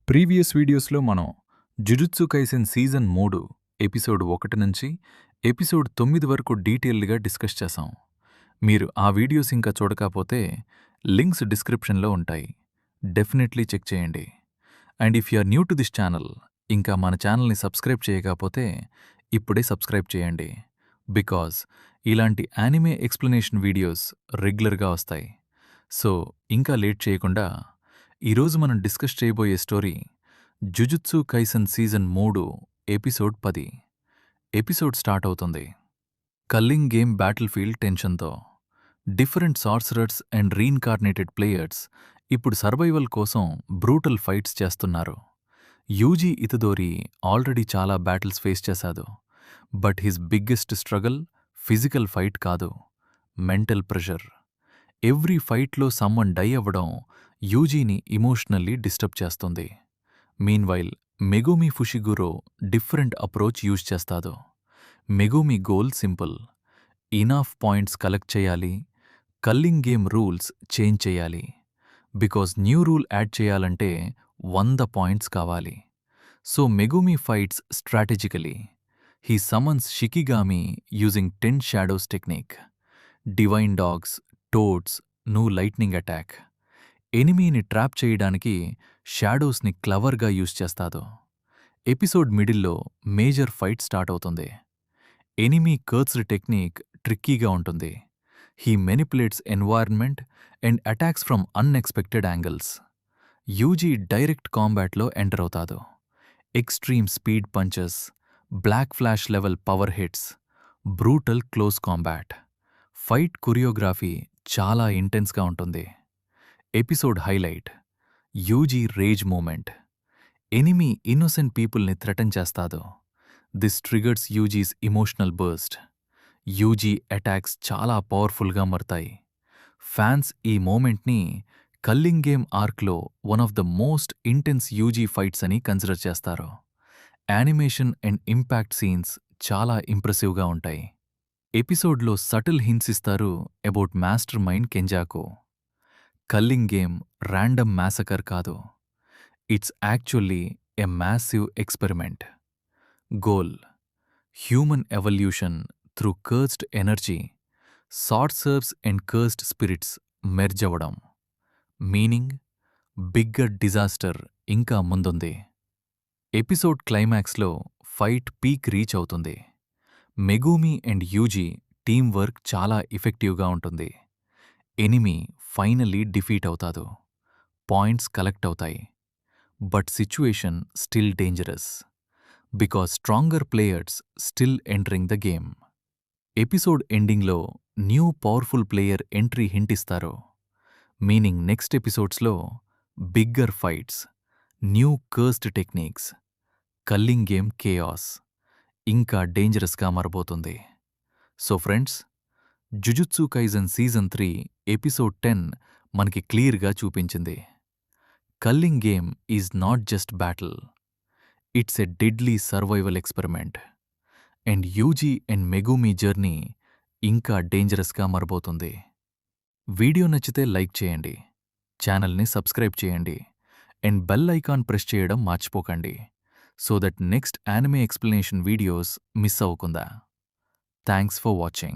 Previous వీడియోస్లో మనం jujutsu Kaisen season 3 episode 1 నుంచి ఎపిసోడ్ 9 వరకు డీటెయిల్డ్గా డిస్కస్ చేశాం. మీరు ఆ వీడియోస్ ఇంకా చూడకపోతే లింక్స్ డిస్క్రిప్షన్లో ఉంటాయి. డెఫినెట్లీ చెక్ చేయండి. And if you are new to this channel, ఇంకా మన ఛానల్ని సబ్స్క్రైబ్ చేయకపోతే ఇప్పుడే సబ్స్క్రైబ్ చేయండి. బికాజ్ ఇలాంటి యానిమే ఎక్స్ప్లెనేషన్ వీడియోస్ రెగ్యులర్గా వస్తాయి. సో ఇంకా లేట్ చేయకుండా ఈరోజు మనం డిస్కస్ చేయబోయే story Jujutsu Kaisen season 3 episode 10. Episode start అవుతుంది కల్లింగ్ గేమ్ బ్యాటిల్ ఫీల్డ్ టెన్షన్తో. Different sorcerers and reincarnated players ఇప్పుడు సర్వైవల్ కోసం బ్రూటల్ ఫైట్స్ చేస్తున్నారు. యూజీ ఇతదోరి ఆల్రెడీ చాలా బ్యాటిల్స్ ఫేస్ చేశాడు. But his biggest struggle physical fight కాదు, mental pressure. Every ఫైట్లో someone die అవ్వడం యూజీని ఇమోషనల్లీ డిస్టర్బ్ చేస్తుంది. Meanwhile Megumi Fushiguro different approach use చేస్తాడు. Megumi goal simple: enough points collect చేయాలి, కల్లింగ్ గేమ్ రూల్స్ చేంజ్ చేయాలి. Because new rule add చేయాలంటే 100 points కావాలి. So Megumi fights strategically. He summons shikigami using 10 shadows technique. Divine dogs, toads, lightning attack. ఎనిమీని trap చేయడానికి షాడోస్ని క్లవర్గా use చేస్తాడు. Episode మిడిల్లో మేజర్ ఫైట్ స్టార్ట్ అవుతుంది. ఎనిమీ కర్స్డ్ టెక్నిక్ ట్రిక్కీగా ఉంటుంది. He manipulates environment and attacks from unexpected angles. Yuji direct కాంబాట్లో ఎంటర్ అవుతాడు. Extreme speed punches, black flash level power hits, brutal close combat. Fight choreography చాలా ఇంటెన్స్గా ఉంటుంది. Episode highlight: Yuji rage moment. Enemy innocent పీపుల్ని threaten చేస్తాడు. This triggers Yuji's emotional burst. Yuji attacks చాలా పవర్ఫుల్గా మారతాయి. ఫ్యాన్స్ ఈ మూమెంట్ని కల్లింగ్ గేమ్ ఆర్క్లో one of the most intense Yuji fights అని కన్సిడర్ చేస్తారు. యానిమేషన్ అండ్ ఇంపాక్ట్ సీన్స్ చాలా ఇంప్రెసివ్గా ఉంటాయి. ఎపిసోడ్లో సటిల్ హింట్స్ ఇస్తారు about mastermind Kenjaku. Culling game random massacre కాదు, it's actually a massive experiment. Goal: human evolution through cursed energy, sorcerers and cursed spirits merge అవ్వడం. Meaning: bigger disaster ఇంకా ముందుంది. Episode క్లైమాక్స్లో ఫైట్ పీక్ రీచ్ అవుతుంది. Megumi and Yuji teamwork చాలా ఎఫెక్టివ్గా ఉంటుంది. Enemy finally defeat అవుతాడు. Points collect అవుతాయి. But situation still dangerous because stronger players still entering the game. Episode ఎండింగ్లో new powerful player entry hint ఇస్తారు. Meaning next ఎపిసోడ్స్లో bigger fights, new cursed techniques, culling game chaos ఇంకా డేంజరస్గా మారబోతుంది. So friends, jujutsu Kaisen season 3 episode 10 మనకి క్లియర్గా చూపించింది. Culling game is not just battle, it's a deadly survival experiment. And UG and Megumi journey ఇంకా డేంజరస్గా మారబోతుంది. వీడియో నచ్చితే లైక్ చేయండి, ఛానల్ని సబ్స్క్రైబ్ చేయండి అండ్ బెల్ ఐకాన్ ప్రెస్ చేయడం మర్చిపోకండి so that next anime explanation videos miss అవ్వకుండా. Thanks for watching.